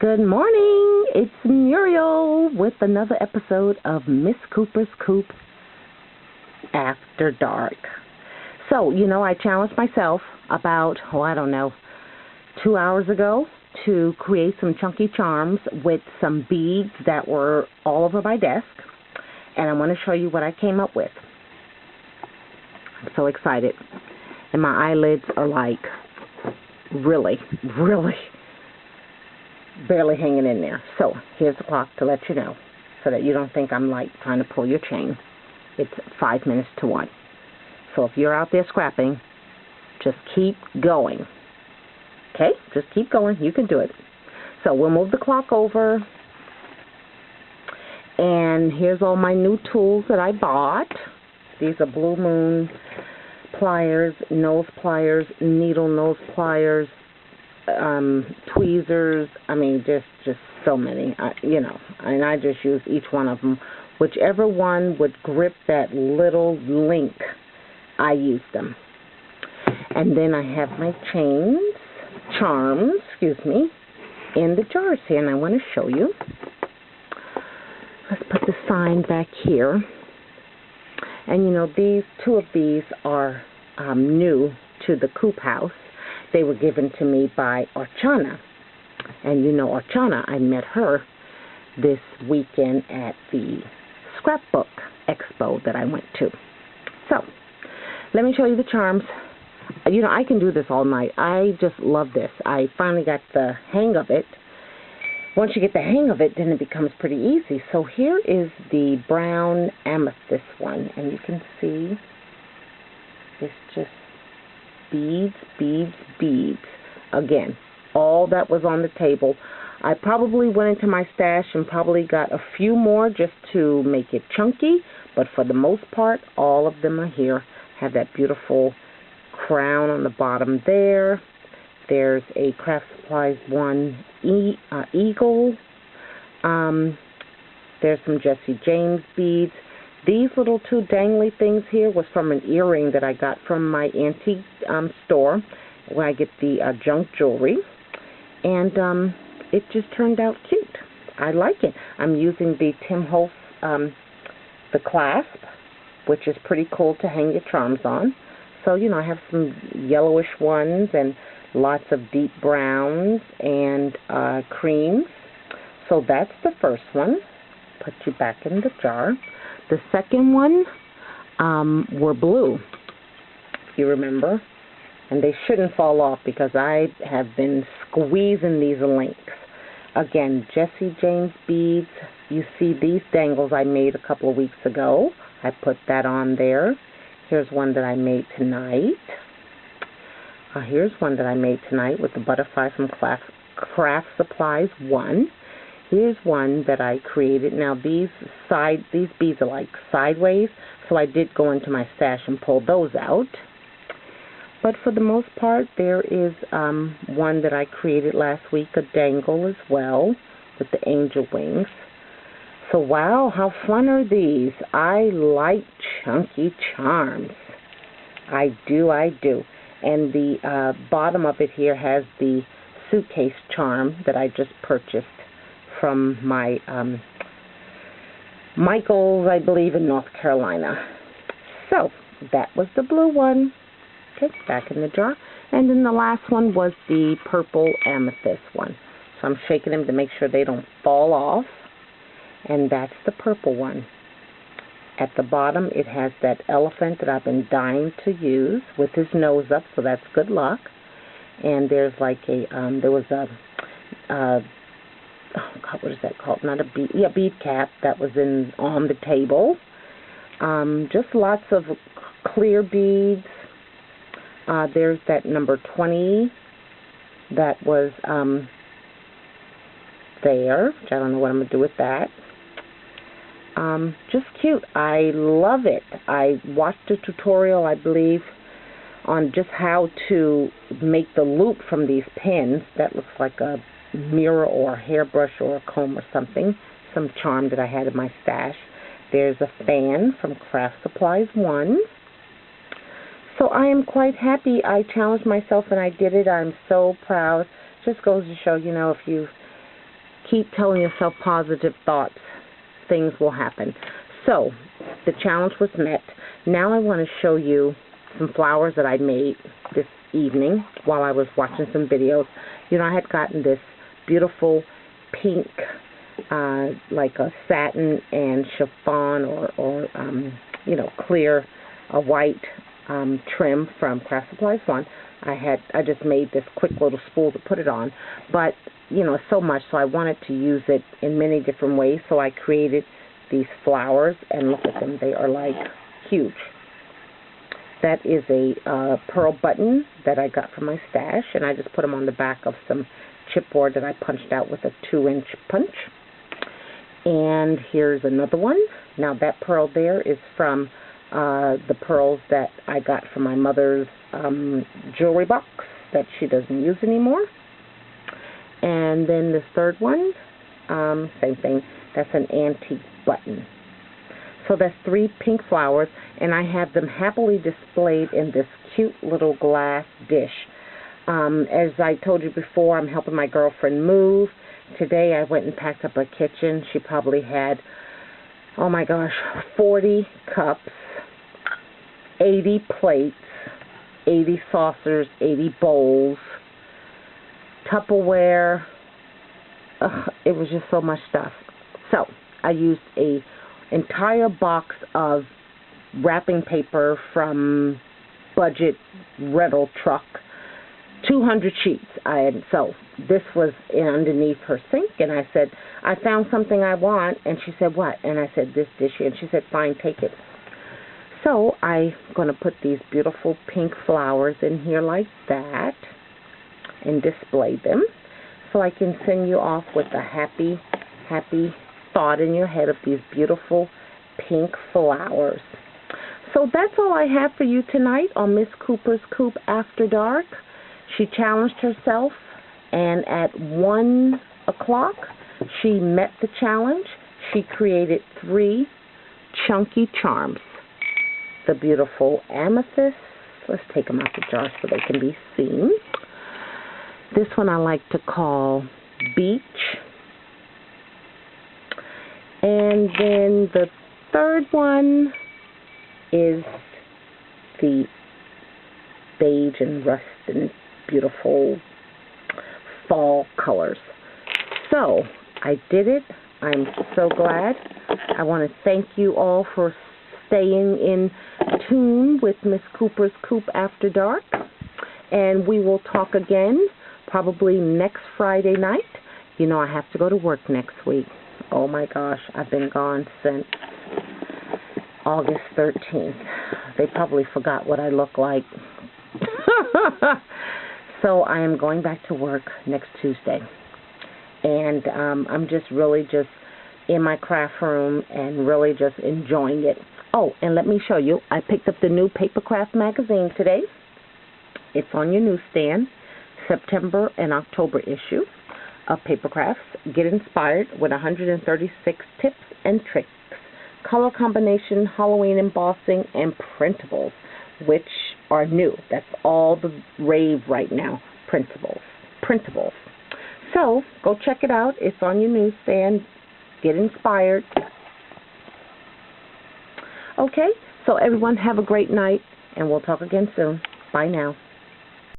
Good morning. It's Muriel with another episode of Miss Cooper's Coop After Dark. So, I challenged myself about, 2 hours ago to create some chunky charms with some beads that were all over my desk. And I want to show you what I came up with. I'm so excited. And my eyelids are like really barely hanging in there. So here's the clock to let you know so that you don't think I'm like trying to pull your chain. It's 5 minutes to 1. So if you're out there scrapping, just keep going. Okay? Just keep going. You can do it. So we'll move the clock over. And here's all my new tools that I bought. These are Blue Moon pliers, nose pliers, needle nose pliers, tweezers. I mean, just so many, and I just use each one of them. Whichever one would grip that little link, I use them. And then I have my charms, in the jars here, and I want to show you. Let's put the sign back here. And these two of these are new to the Coop House. They were given to me by Archana. And Archana, I met her this weekend at the Scrapbook Expo that I went to. So, let me show you the charms. I can do this all night. I just love this. I finally got the hang of it. Once you get the hang of it, then it becomes pretty easy. So here is the brown amethyst one. And you can see it's just beads, beads, beads. Again, all that was on the table. I probably went into my stash and probably got a few more just to make it chunky. But for the most part, all of them are here. Have that beautiful crown on the bottom there. There's a Craft Supplies one eagle. There's some Jesse James beads. These little two dangly things here was from an earring that I got from my antique store where I get the junk jewelry. And it just turned out cute. I like it. I'm using the Tim Holtz, the clasp, which is pretty cool to hang your charms on. So, I have some yellowish ones and lots of deep browns and creams. So that's the first one. Put you back in the jar. The second one were blue, if you remember. And they shouldn't fall off because I have been squeezing these links. Again, Jesse James beads. You see these dangles I made a couple of weeks ago. I put that on there. Here's one that I made tonight. Here's one that I made tonight with the butterfly from Craft Supplies 1. Here's one that I created. Now these beads are like sideways, so I did go into my stash and pull those out. But for the most part, there is one that I created last week, a dangle as well, with the angel wings. So wow, how fun are these? I like chunky charms. I do. And the bottom of it here has the suitcase charm that I just purchased from my Michael's, I believe, in North Carolina. So that was the blue one. Okay, back in the jar. And then the last one was the purple amethyst one. So I'm shaking them to make sure they don't fall off. And that's the purple one. At the bottom, it has that elephant that I've been dying to use with his nose up, so that's good luck. And there's like there was a, what is that called? Not a bead, bead cap that was on the table. Just lots of clear beads. There's that number 20 that was there, which I don't know what I'm going to do with that. Just cute. I love it. I watched a tutorial, I believe, on just how to make the loop from these pins. That looks like a mirror or a hairbrush or a comb or something. Some charm that I had in my stash. There's a fan from Craft Supplies 1. So I am quite happy. I challenged myself and I did it. I'm so proud. Just goes to show, if you Keep telling yourself positive thoughts. Things will happen. So, the challenge was met. Now I want to show you some flowers that I made this evening while I was watching some videos. You know, I had gotten this beautiful pink, like a satin and chiffon or you know, clear, white trim from Craft Supplies One. I just made this quick little spool to put it on, but you know, so much, so I wanted to use it in many different ways, so I created these flowers, and look at them, they are like huge. That is a pearl button that I got from my stash, and I just put them on the back of some chipboard that I punched out with a 2-inch punch. And here's another one. Now that pearl there is from the pearls that I got from my mother's jewelry box that she doesn't use anymore. And then this third one, same thing, that's an antique button. So that's 3 pink flowers, and I have them happily displayed in this cute little glass dish. As I told you before, I'm helping my girlfriend move. Today I went and packed up her kitchen. She probably had, oh my gosh, 40 cups, 80 plates, 80 saucers, 80 bowls, Tupperware. It was just so much stuff. So I used a entire box of wrapping paper from Budget rental truck, 200 sheets. So this was underneath her sink, and I said, I found something I want, and she said, what? And I said, this dish here, and she said, fine, take it. So I'm going to put these beautiful pink flowers in here like that and display them, so I can send you off with a happy, happy thought in your head of these beautiful pink flowers. So that's all I have for you tonight on Miss Cooper's Coop After Dark. She challenged herself, and at 1 o'clock, she met the challenge. She created 3 chunky charms. The beautiful amethyst. Let's take them out the jar so they can be seen. This one I like to call Beach. And then the third one is the beige and rust and beautiful fall colors. So I did it. I'm so glad. I want to thank you all for staying in tune with Miss Cooper's Coop After Dark. And we will talk again probably next Friday night. You know, I have to go to work next week. Oh my gosh, I've been gone since August 13th. They probably forgot what I look like. So I am going back to work next Tuesday. And I'm just really just in my craft room and really just enjoying it. Oh, and let me show you. I picked up the new Papercraft magazine today. It's on your newsstand. September and October issue of Papercrafts. Get inspired with 136 tips and tricks, color combination, Halloween embossing, and printables, which are new. That's all the rave right now, printables. So go check it out. It's on your newsstand. Get inspired. Okay, so everyone have a great night, and we'll talk again soon. Bye now.